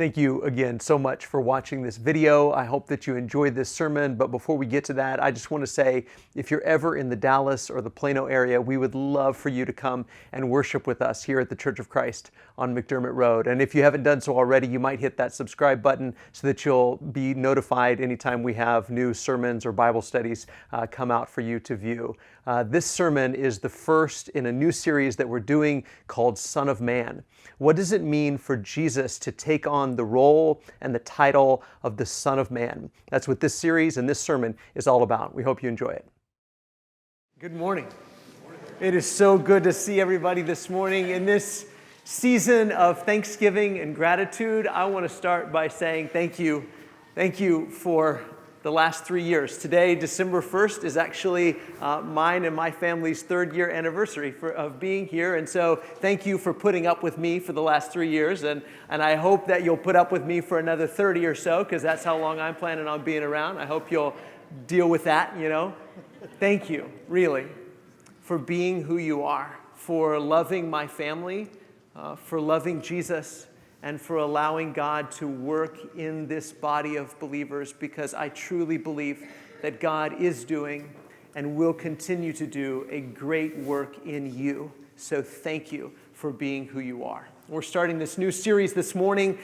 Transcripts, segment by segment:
Thank you again so much for watching this video. I hope that you enjoyed this sermon, but before we get to that, I just want to say, if you're ever in the Dallas or the Plano area, we would love for you to come and worship with us here at the Church of Christ on McDermott Road. And if you haven't done so already, you might hit that subscribe button so that you'll be notified anytime we have new sermons or Bible studies come out for you to view. This sermon is the first in a new series that we're doing called Son of Man. What does it mean for Jesus to take on the role and the title of the Son of Man? That's what this series and this sermon is all about. We hope you enjoy it. Good morning. It is so good to see everybody this morning. In this season of Thanksgiving and gratitude, I want to start by saying thank you. Thank you for the last 3 years. Today, December 1st, is actually mine and my family's 3rd year anniversary of being here. And so thank you for putting up with me for the last 3 years. And I hope that you'll put up with me for another 30 or so, because that's how long I'm planning on being around. I hope you'll deal with that, Thank you, really, for being who you are, for loving my family, for loving Jesus, and for allowing God to work in this body of believers, because I truly believe that God is doing and will continue to do a great work in you. So thank you for being who you are. We're starting this new series this morning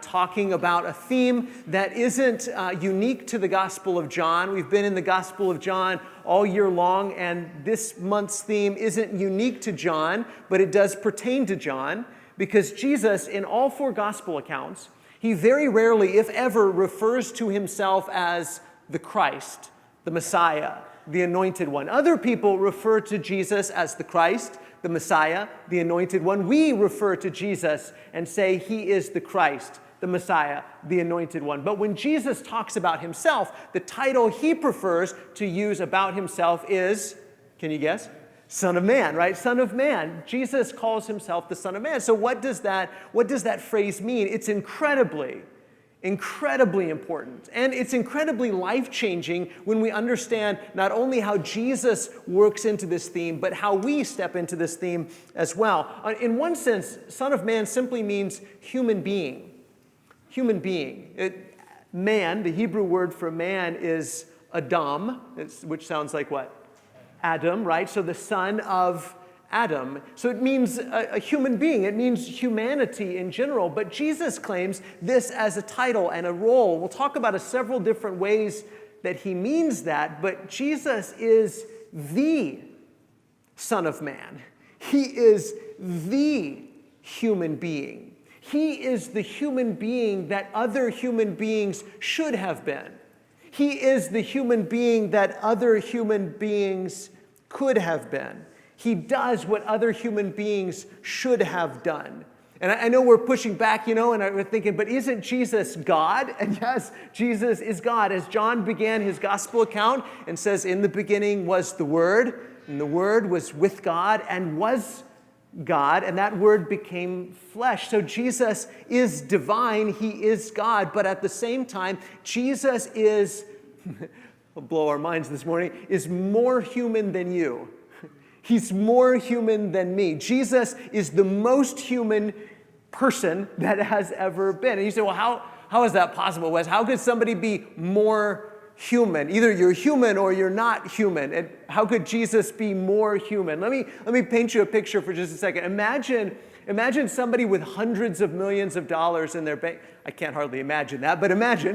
talking about a theme that isn't unique to the Gospel of John. We've been in the Gospel of John all year long, and this month's theme isn't unique to John, but it does pertain to John. Because Jesus, in all 4 gospel accounts, he very rarely, if ever, refers to himself as the Christ, the Messiah, the Anointed One. Other people refer to Jesus as the Christ, the Messiah, the Anointed One. We refer to Jesus and say he is the Christ, the Messiah, the Anointed One. But when Jesus talks about himself, the title he prefers to use about himself is, can you guess? Son of Man, right? Son of Man. Jesus calls himself the Son of Man. So what does that phrase mean? It's incredibly important. And it's incredibly life-changing when we understand not only how Jesus works into this theme, but how we step into this theme as well. In one sense, Son of Man simply means human being. Human being. Man, the Hebrew word for man is Adam, which sounds like what? Adam, right? So the son of Adam. So it means a human being. It means humanity in general. But Jesus claims this as a title and a role. We'll talk about several different ways that he means that, but Jesus is the Son of Man. He is the human being. He is the human being that other human beings should have been. He is the human being that other human beings could have been. He does what other human beings should have done. And I know we're pushing back, and we're thinking, but isn't Jesus God? And yes, Jesus is God. As John began his gospel account and says, in the beginning was the Word, and the Word was with God and was God, and that Word became flesh. So Jesus is divine, he is God, but at the same time, Jesus is, will blow our minds this morning, is more human than you. He's more human than me. Jesus is the most human person that has ever been. And you say, well, how is that possible, Wes? How could somebody be more human? Either you're human or you're not human. And how could Jesus be more human? Let me paint you a picture for just a second. Imagine somebody with hundreds of millions of dollars in their bank. I can't hardly imagine that, but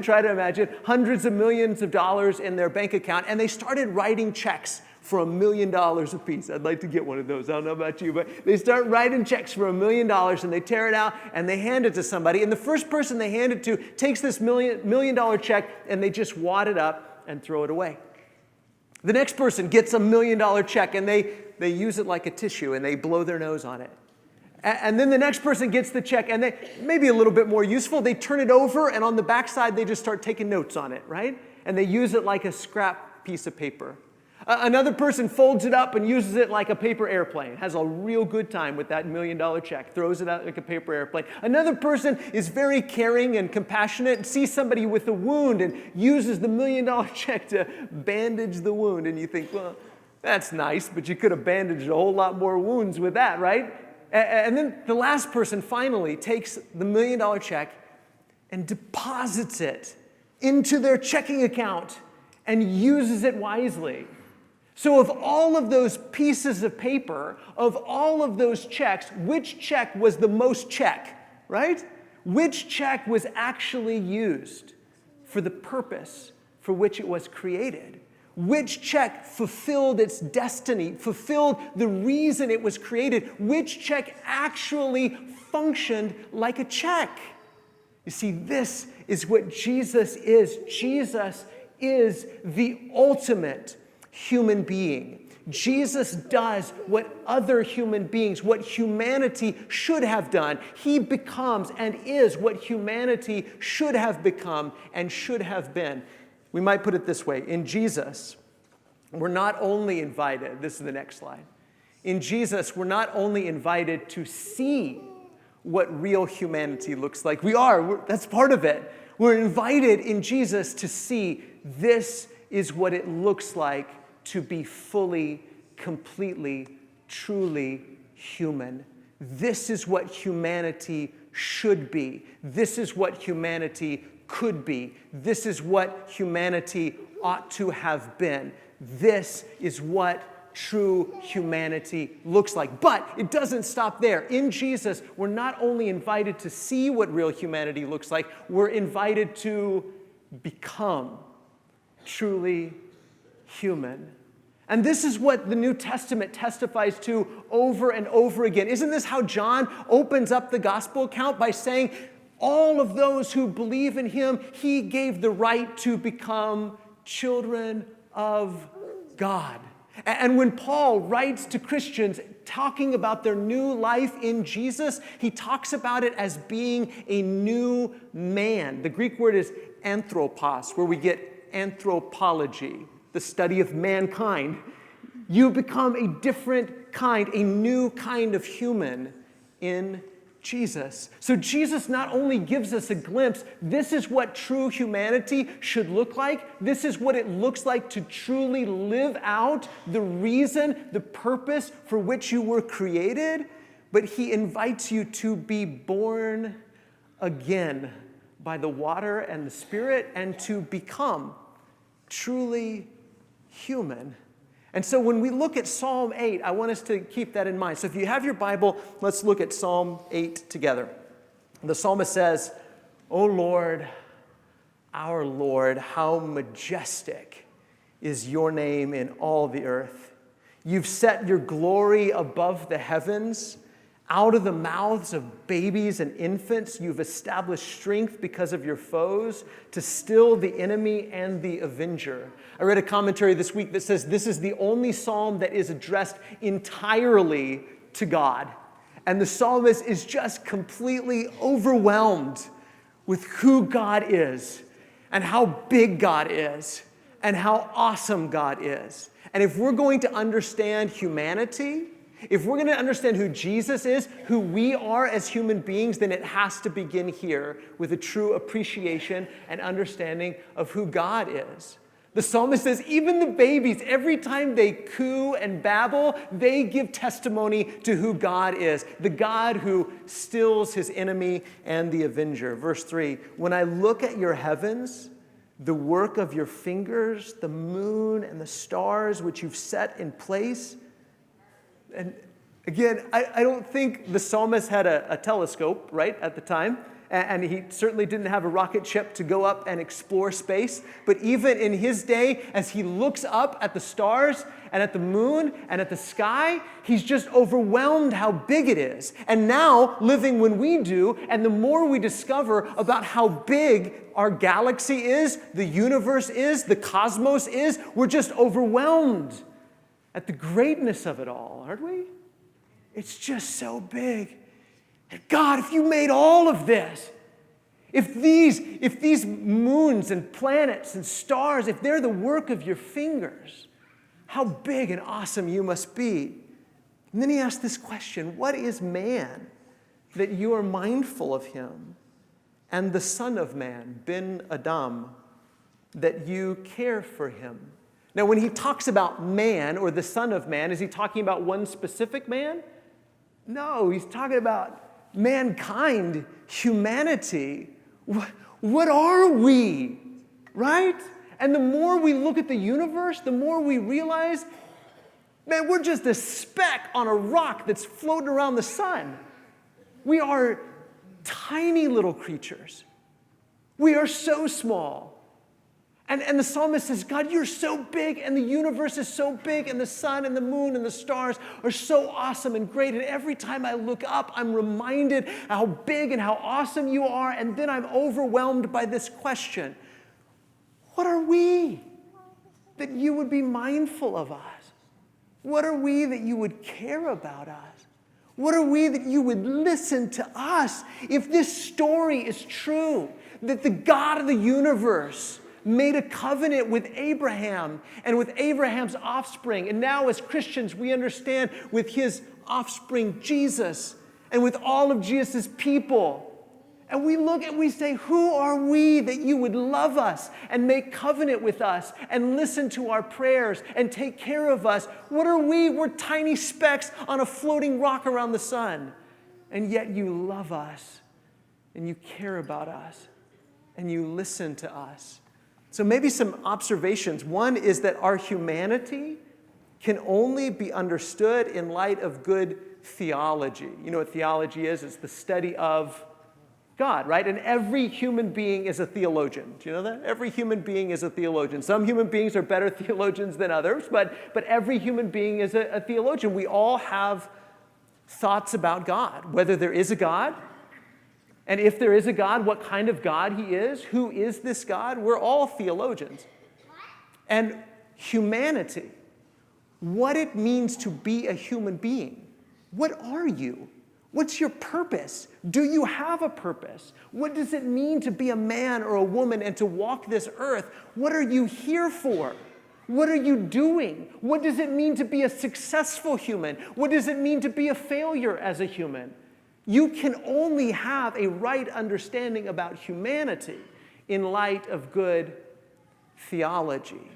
try to imagine hundreds of millions of dollars in their bank account, and they started writing checks for $1 million a piece. I'd like to get one of those. I don't know about you, but they start writing checks for $1 million, and they tear it out and they hand it to somebody. And the first person they hand it to takes this $1 million check and they just wad it up and throw it away. The next person gets a $1 million check and they use it like a tissue and they blow their nose on it. And then the next person gets the check and they, maybe a little bit more useful, they turn it over and on the backside they just start taking notes on it, right? And they use it like a scrap piece of paper. Another person folds it up and uses it like a paper airplane, has a real good time with that $1 million check, throws it out like a paper airplane. Another person is very caring and compassionate and sees somebody with a wound and uses the $1 million check to bandage the wound. And you think, well, that's nice, but you could have bandaged a whole lot more wounds with that, right? And then the last person finally takes the $1 million check and deposits it into their checking account and uses it wisely. So of all of those pieces of paper, of all of those checks, which check was the most check, right? Which check was actually used for the purpose for which it was created? Which check fulfilled its destiny, fulfilled the reason it was created? Which check actually functioned like a check? You see, this is what Jesus is. Jesus is the ultimate human being. Jesus does what other human beings, what humanity should have done. He becomes and is what humanity should have become and should have been. We might put it this way. In Jesus, we're not only invited, this is the next slide. In Jesus, we're not only invited to see what real humanity looks like. That's part of it. We're invited in Jesus to see this is what it looks like to be fully, completely, truly human. This is what humanity should be. This is what humanity could be. This is what humanity ought to have been. This is what true humanity looks like. But it doesn't stop there. In Jesus, we're not only invited to see what real humanity looks like, we're invited to become truly human. And this is what the New Testament testifies to over and over again. Isn't this how John opens up the gospel account by saying, all of those who believe in him, he gave the right to become children of God. And when Paul writes to Christians talking about their new life in Jesus, he talks about it as being a new man. The Greek word is anthropos, where we get anthropology, the study of mankind. You become a different kind, a new kind of human in Jesus. So Jesus not only gives us a glimpse, this is what true humanity should look like. This is what it looks like to truly live out the reason, the purpose for which you were created. But he invites you to be born again by the water and the Spirit and to become truly human. And so when we look at Psalm 8, I want us to keep that in mind. So if you have your Bible, let's look at Psalm 8 together. The psalmist says, "O Lord, our Lord, how majestic is your name in all the earth. You've set your glory above the heavens. Out of the mouths of babies and infants, you've established strength because of your foes to still the enemy and the avenger." I read a commentary this week that says this is the only psalm that is addressed entirely to God. And the psalmist is just completely overwhelmed with who God is and how big God is and how awesome God is. And if we're going to understand humanity, if we're going to understand who Jesus is, who we are as human beings, then it has to begin here with a true appreciation and understanding of who God is. The psalmist says, even the babies, every time they coo and babble, they give testimony to who God is, the God who stills his enemy and the avenger. Verse 3, "When I look at your heavens, the work of your fingers, the moon and the stars which you've set in place," and again, I don't think the psalmist had a telescope, right, at the time. And he certainly didn't have a rocket ship to go up and explore space. But even in his day, as he looks up at the stars and at the moon and at the sky, he's just overwhelmed how big it is. And now, living when we do, and the more we discover about how big our galaxy is, the universe is, the cosmos is, we're just overwhelmed at the greatness of it all, aren't we? It's just so big. And God, if you made all of this, if these moons and planets and stars, if they're the work of your fingers, how big and awesome you must be. And then he asks this question, what is man that you are mindful of him? And the Son of Man, Ben Adam, that you care for him? Now, when he talks about man or the Son of Man, is he talking about one specific man? No, he's talking about mankind, humanity. What are we? Right? And the more we look at the universe, the more we realize, man, we're just a speck on a rock that's floating around the sun. We are tiny little creatures. We are so small. And the psalmist says, God, you're so big, and the universe is so big, and the sun and the moon and the stars are so awesome and great. And every time I look up, I'm reminded how big and how awesome you are. And then I'm overwhelmed by this question. What are we that you would be mindful of us? What are we that you would care about us? What are we that you would listen to us? If this story is true, that the God of the universe made a covenant with Abraham and with Abraham's offspring, and now as Christians we understand with his offspring Jesus and with all of Jesus' people, and we look and we say, who are we that you would love us and make covenant with us and listen to our prayers and take care of us? What are we? We're tiny specks on a floating rock around the sun. And yet you love us and you care about us and you listen to us. So maybe some observations. One is that our humanity can only be understood in light of good theology. You know what theology is? It's the study of God, right? And every human being is a theologian. Do you know that? Every human being is a theologian. Some human beings are better theologians than others, but every human being is a theologian. We all have thoughts about God, whether there is a God, and if there is a God, what kind of God he is, who is this God? We're all theologians. And humanity, what it means to be a human being. What are you? What's your purpose? Do you have a purpose? What does it mean to be a man or a woman and to walk this earth? What are you here for? What are you doing? What does it mean to be a successful human? What does it mean to be a failure as a human? You can only have a right understanding about humanity in light of good theology.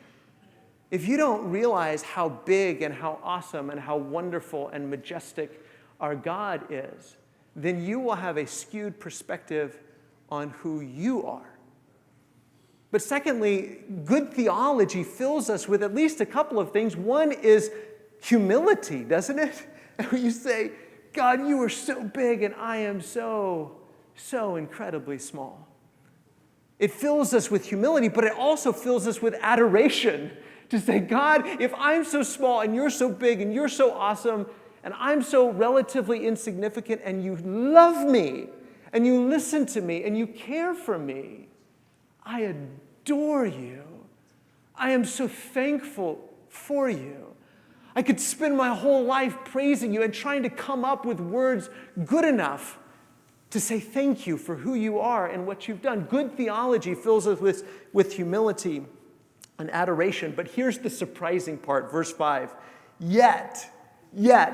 If you don't realize how big and how awesome and how wonderful and majestic our God is, then you will have a skewed perspective on who you are. But secondly, good theology fills us with at least a couple of things. One is humility, doesn't it? And you say, God, you are so big and I am so incredibly small. It fills us with humility, but it also fills us with adoration to say, God, if I'm so small and you're so big and you're so awesome and I'm so relatively insignificant and you love me and you listen to me and you care for me, I adore you. I am so thankful for you. I could spend my whole life praising you and trying to come up with words good enough to say thank you for who you are and what you've done. Good theology fills us with humility and adoration. But here's the surprising part, verse 5. Yet,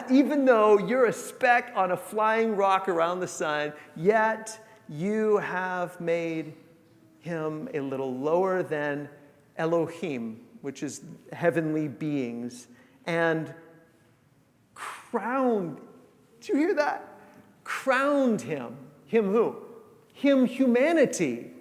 even though you're a speck on a flying rock around the sun, yet you have made him a little lower than Elohim, which is heavenly beings, and crowned, did you hear that? Crowned him. Him who? Him humanity.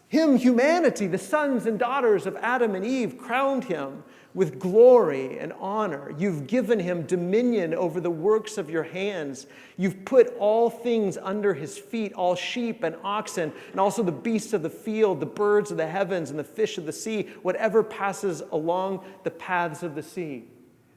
Him humanity, the sons and daughters of Adam and Eve, crowned him with glory and honor. You've given him dominion over the works of your hands. You've put all things under his feet, all sheep and oxen, and also the beasts of the field, the birds of the heavens, and the fish of the sea, whatever passes along the paths of the sea.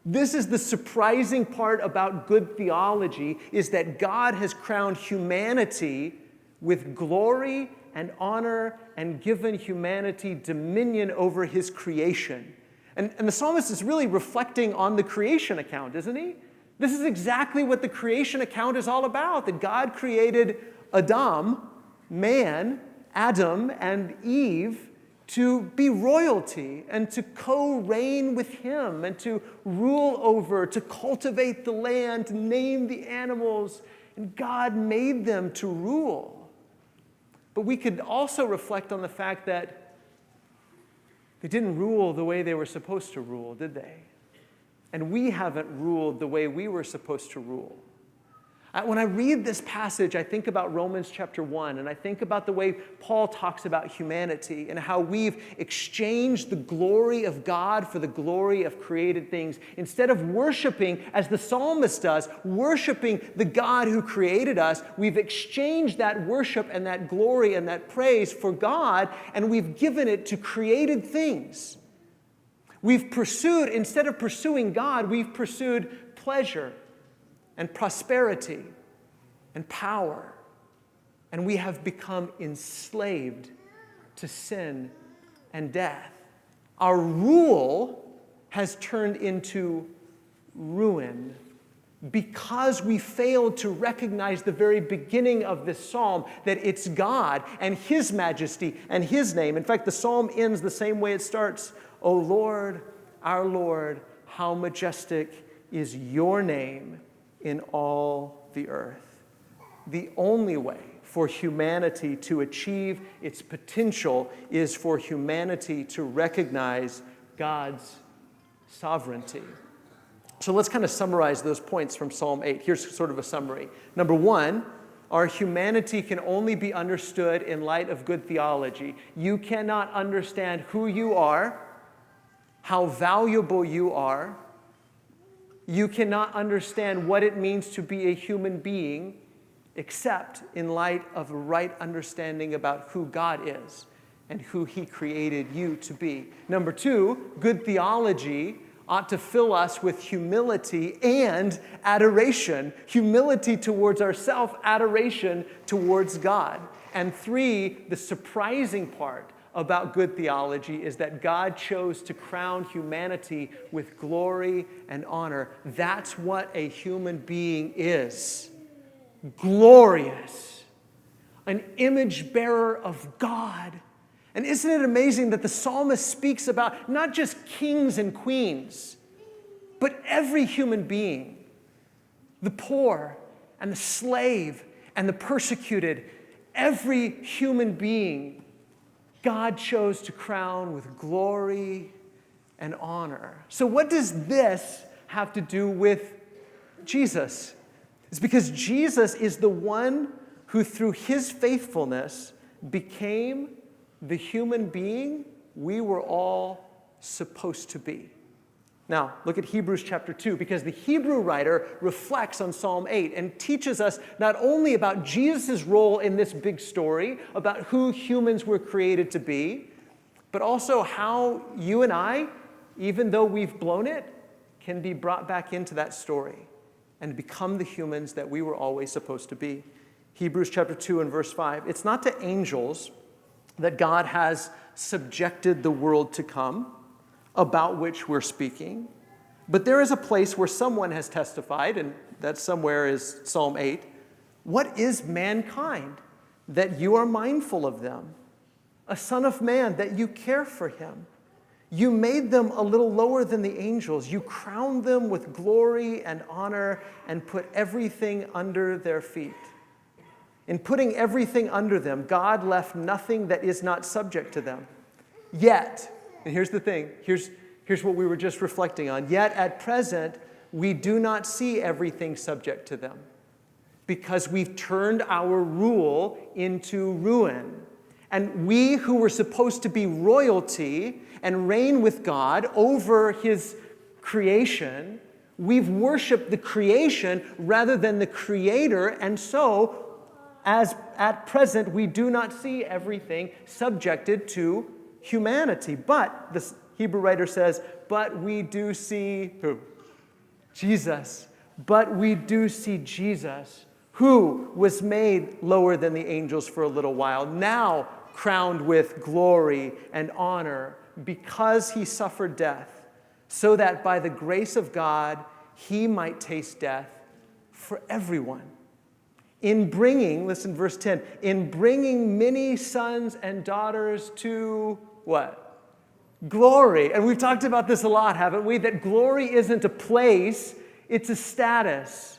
This is the surprising part about good theology, is that God has crowned humanity with glory and honor and given humanity dominion over his creation. And the psalmist is really reflecting on the creation account, isn't he? This is exactly what the creation account is all about, that God created Adam, man, Adam and Eve, to be royalty and to co-reign with him and to rule over, to cultivate the land, to name the animals. And God made them to rule. But we could also reflect on the fact that they didn't rule the way they were supposed to rule, did they? And we haven't ruled the way we were supposed to rule. When I read this passage, I think about Romans chapter 1, and I think about the way Paul talks about humanity and how we've exchanged the glory of God for the glory of created things. Instead of worshiping, as the psalmist does, worshiping the God who created us, we've exchanged that worship and that glory and that praise for God, and we've given it to created things. We've pursued, instead of pursuing God, we've pursued pleasure and prosperity and power. And we have become enslaved to sin and death. Our rule has turned into ruin because we failed to recognize the very beginning of this psalm, that it's God and His majesty and His name. In fact, the psalm ends the same way it starts. O Lord, our Lord, how majestic is your name in all the earth. The only way for humanity to achieve its potential is for humanity to recognize God's sovereignty. So let's kind of summarize those points from Psalm 8. Here's sort of a summary. Number one, our humanity can only be understood in light of good theology. You cannot understand who you are, how valuable you are. You cannot understand what it means to be a human being except in light of a right understanding about who God is and who He created you to be. Number two, good theology ought to fill us with humility and adoration. Humility towards ourselves, adoration towards God. And three, the surprising part about good theology is that God chose to crown humanity with glory and honor. That's what a human being is. Glorious. An image bearer of God. And isn't it amazing that the psalmist speaks about not just kings and queens, but every human being, the poor and the slave and the persecuted, every human being God chose to crown with glory and honor. So what does this have to do with Jesus? It's because Jesus is the one who, through His faithfulness, became the human being we were all supposed to be. Now, look at Hebrews chapter 2, because the Hebrew writer reflects on Psalm 8 and teaches us not only about Jesus' role in this big story, about who humans were created to be, but also how you and I, even though we've blown it, can be brought back into that story and become the humans that we were always supposed to be. Hebrews chapter 2 and verse 5. It's not to angels that God has subjected the world to come, about which we're speaking. But there is a place where someone has testified, and that somewhere is Psalm 8. What is mankind that you are mindful of them? A son of man that you care for him. You made them a little lower than the angels. You crowned them with glory and honor and put everything under their feet. In putting everything under them, God left nothing that is not subject to them. Yet, and here's the thing, here's what we were just reflecting on. Yet at present, we do not see everything subject to them because we've turned our rule into ruin. And we who were supposed to be royalty and reign with God over His creation, we've worshiped the creation rather than the Creator. And so, as at present, we do not see everything subjected to humanity. But, the Hebrew writer says, but we do see who? Jesus. But we do see Jesus, who was made lower than the angels for a little while, now crowned with glory and honor because He suffered death, so that by the grace of God He might taste death for everyone. In bringing, listen, verse 10, in bringing many sons and daughters to what? Glory. And we've talked about this a lot, haven't we? That glory isn't a place, it's a status.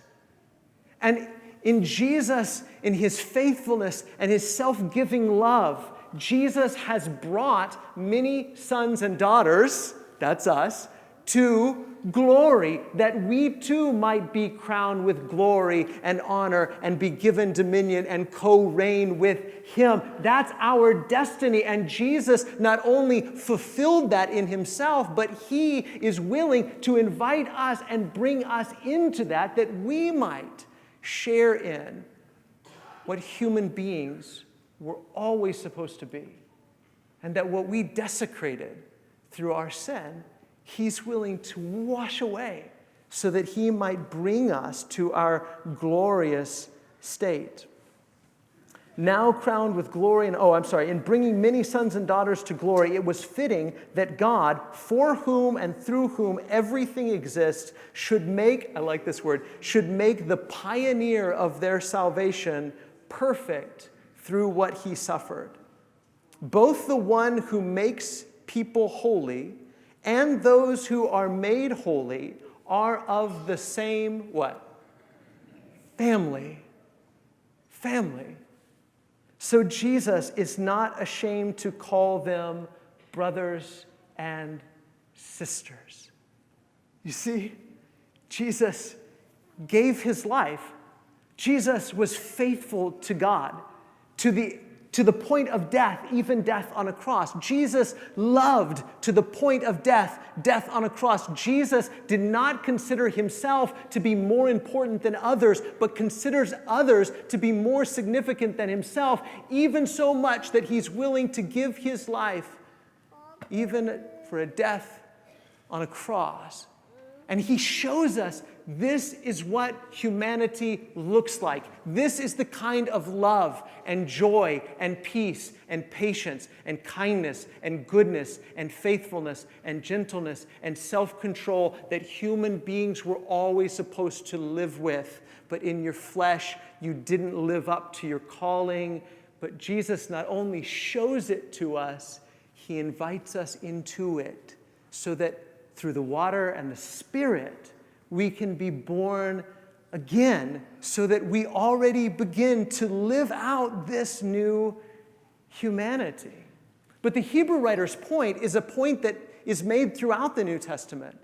And in Jesus, in His faithfulness and His self-giving love, Jesus has brought many sons and daughters, that's us, to glory, that we too might be crowned with glory and honor and be given dominion and co-reign with him. That's our destiny. And Jesus not only fulfilled that in himself, but he is willing to invite us and bring us into that we might share in what human beings were always supposed to be. And that what we desecrated through our sin, he's willing to wash away so that he might bring us to our glorious state. Now crowned with glory in bringing many sons and daughters to glory, it was fitting that God, for whom and through whom everything exists, should make the pioneer of their salvation perfect through what he suffered. Both the one who makes people holy and those who are made holy are of the same what? Family. So Jesus is not ashamed to call them brothers and sisters. You see, Jesus gave his life. Jesus was faithful to God, to the point of death, even death on a cross. Jesus loved to the point of death on a cross. Jesus did not consider himself to be more important than others, but considers others to be more significant than himself, even so much that he's willing to give his life, even for a death on a cross. And he shows us this is what humanity looks like. This is the kind of love and joy and peace and patience and kindness and goodness and faithfulness and gentleness and self-control that human beings were always supposed to live with. But in your flesh, you didn't live up to your calling. But Jesus not only shows it to us, he invites us into it so that through the water and the Spirit, we can be born again so that we already begin to live out this new humanity. But the Hebrew writer's point is a point that is made throughout the New Testament,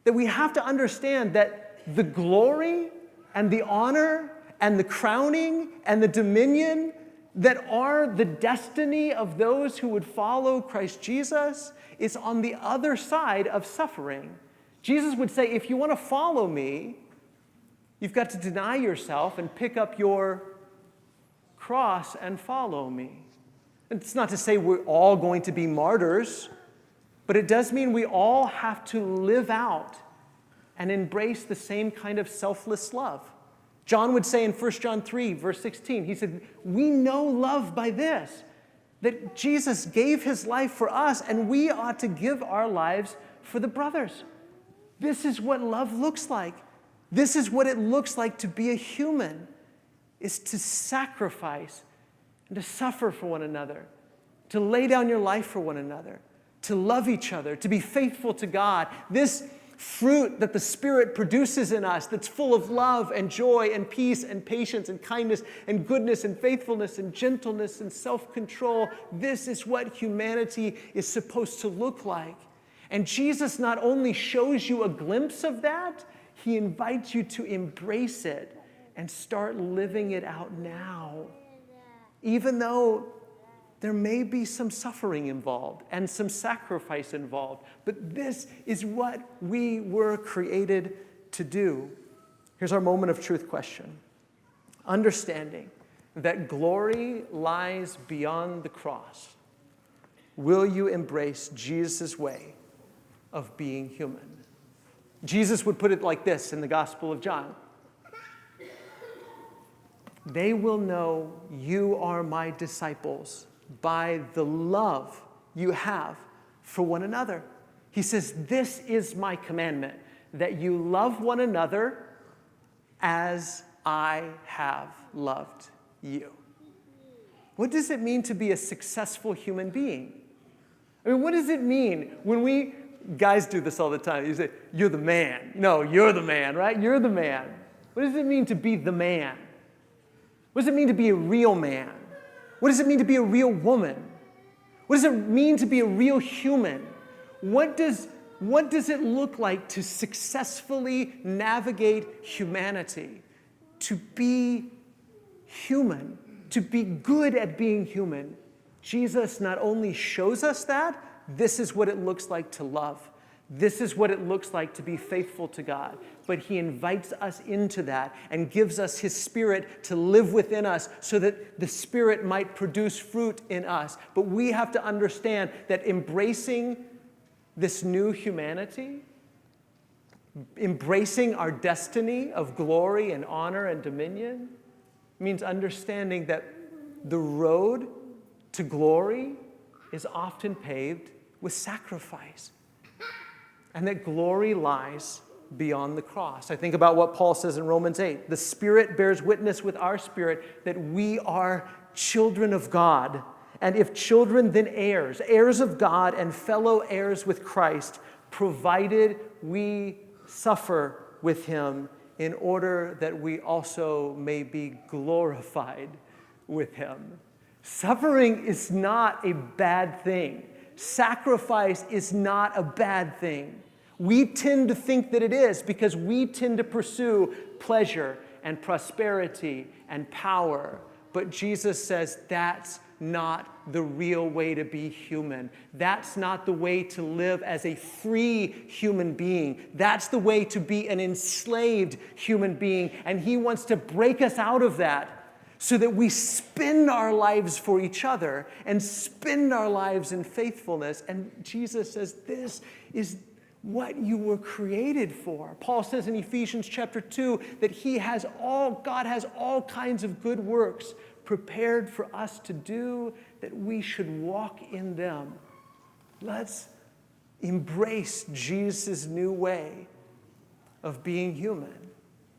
that we have to understand that the glory and the honor and the crowning and the dominion that are the destiny of those who would follow Christ Jesus is on the other side of suffering. Jesus would say, if you want to follow me, you've got to deny yourself and pick up your cross and follow me. It's not to say we're all going to be martyrs, but it does mean we all have to live out and embrace the same kind of selfless love. John would say in 1 John 3, verse 16, he said, we know love by this, that Jesus gave his life for us, and we ought to give our lives for the brothers. This is what love looks like. This is what it looks like to be a human, is to sacrifice and to suffer for one another, to lay down your life for one another, to love each other, to be faithful to God. This fruit that the Spirit produces in us that's full of love and joy and peace and patience and kindness and goodness and faithfulness and gentleness and self-control. This is what humanity is supposed to look like. And Jesus not only shows you a glimpse of that, he invites you to embrace it and start living it out now. Even though there may be some suffering involved and some sacrifice involved, but this is what we were created to do. Here's our moment of truth question. Understanding that glory lies beyond the cross, will you embrace Jesus' way of being human? Jesus would put it like this in the Gospel of John. They will know you are my disciples by the love you have for one another. He says, this is my commandment, that you love one another as I have loved you. What does it mean to be a successful human being? I mean, what does it mean when guys do this all the time. You say, you're the man. No, you're the man, right? You're the man. What does it mean to be the man? What does it mean to be a real man? What does it mean to be a real woman? What does it mean to be a real human? What does What does it look like to successfully navigate humanity? To be human, to be good at being human. Jesus not only shows us that, this is what it looks like to love. This is what it looks like to be faithful to God. But he invites us into that and gives us his Spirit to live within us so that the Spirit might produce fruit in us. But we have to understand that embracing this new humanity, embracing our destiny of glory and honor and dominion, means understanding that the road to glory is often paved with sacrifice, and that glory lies beyond the cross. I think about what Paul says in Romans 8. The Spirit bears witness with our spirit that we are children of God. And if children, then heirs, heirs of God and fellow heirs with Christ, provided we suffer with him in order that we also may be glorified with him. Suffering is not a bad thing. Sacrifice is not a bad thing. We tend to think that it is because we tend to pursue pleasure and prosperity and power. But Jesus says that's not the real way to be human. That's not the way to live as a free human being. That's the way to be an enslaved human being. And he wants to break us out of that so that we spend our lives for each other and spend our lives in faithfulness. And Jesus says this is what you were created for. Paul says in Ephesians chapter 2 that God has all kinds of good works prepared for us to do, that we should walk in them. Let's embrace Jesus' new way of being human.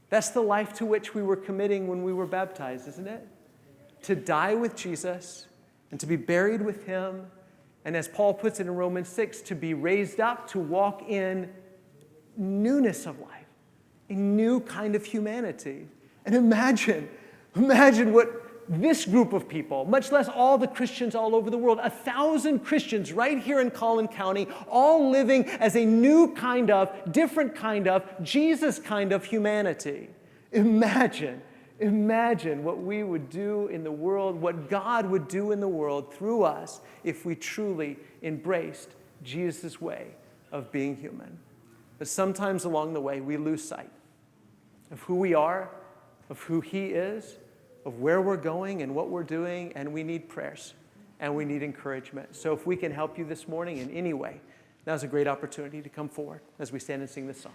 That's the life to which we were committing when we were baptized, isn't it? To die with Jesus and to be buried with him. And as Paul puts it in Romans 6, to be raised up, to walk in newness of life, a new kind of humanity. And imagine what this group of people, much less all the Christians all over the world, 1,000 Christians right here in Collin County, all living as a new kind of, different kind of, Jesus kind of humanity. Imagine what we would do in the world, what God would do in the world through us if we truly embraced Jesus' way of being human. But sometimes along the way, we lose sight of who we are, of who he is, of where we're going and what we're doing, and we need prayers and we need encouragement. So if we can help you this morning in any way, now's a great opportunity to come forward as we stand and sing this song.